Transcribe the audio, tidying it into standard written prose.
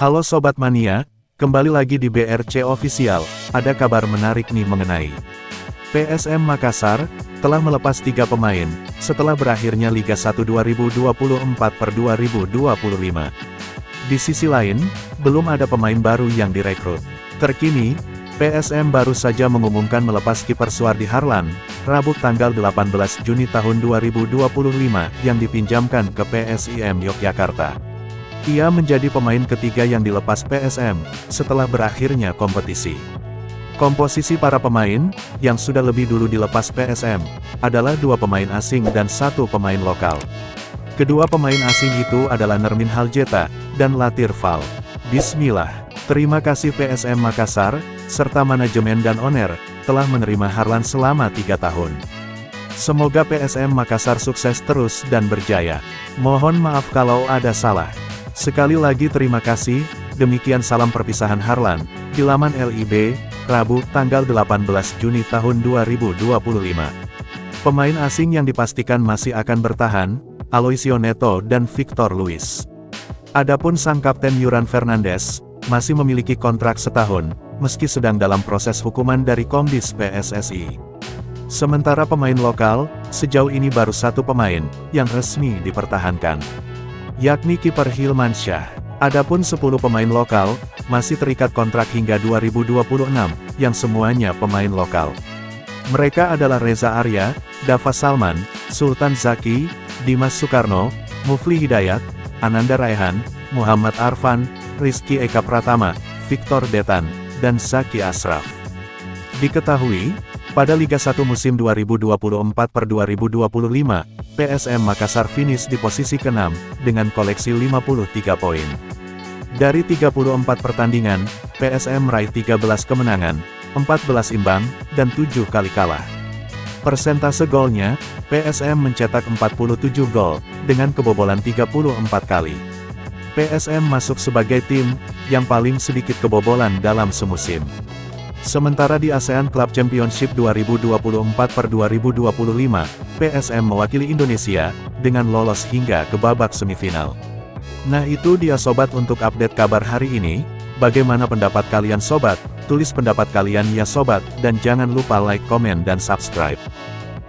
Halo Sobat Mania, kembali lagi di BRC Official. Ada kabar menarik nih mengenai PSM Makassar, telah melepas 3 pemain, setelah berakhirnya Liga 1 2024/2025. Di sisi lain, belum ada pemain baru yang direkrut. Terkini, PSM baru saja mengumumkan melepas kiper Suardi Harlan, Rabu tanggal 18 Juni tahun 2025 yang dipinjamkan ke PSIM Yogyakarta. Ia menjadi pemain ketiga yang dilepas PSM, setelah berakhirnya kompetisi. Komposisi para pemain, yang sudah lebih dulu dilepas PSM, adalah 2 pemain asing dan 1 pemain lokal. Kedua pemain asing itu adalah Nermin Haljeta, dan Latir Fal. Bismillah, terima kasih PSM Makassar, serta manajemen dan owner, telah menerima Harlan selama 3 tahun. Semoga PSM Makassar sukses terus dan berjaya. Mohon maaf kalau ada salah. Sekali lagi terima kasih, demikian salam perpisahan Harlan, di laman LIB, Rabu, tanggal 18 Juni tahun 2025. Pemain asing yang dipastikan masih akan bertahan, Aloisio Neto dan Victor Luis. Adapun sang kapten Yuran Fernandes, masih memiliki kontrak setahun, meski sedang dalam proses hukuman dari Komdis PSSI. Sementara pemain lokal, sejauh ini baru 1 pemain, yang resmi dipertahankan, yakni kiper Hilmansyah. Adapun 10 pemain lokal, masih terikat kontrak hingga 2026, yang semuanya pemain lokal. Mereka adalah Reza Arya, Dava Salman, Sultan Zaki, Dimas Soekarno, Mufli Hidayat, Ananda Raihan, Muhammad Arfan, Rizky Eka Pratama, Victor Detan, dan Zaki Ashraf. Diketahui, pada Liga 1 musim 2024/2025, PSM Makassar finish di posisi ke-6, dengan koleksi 53 poin. Dari 34 pertandingan, PSM meraih 13 kemenangan, 14 imbang, dan 7 kali kalah. Persentase golnya, PSM mencetak 47 gol, dengan kebobolan 34 kali. PSM masuk sebagai tim, yang paling sedikit kebobolan dalam semusim. Sementara di ASEAN Club Championship 2024/2025, PSM mewakili Indonesia, dengan lolos hingga ke babak semifinal. Nah itu dia sobat untuk update kabar hari ini. Bagaimana pendapat kalian sobat? Tulis pendapat kalian ya sobat, dan jangan lupa like, komen dan subscribe.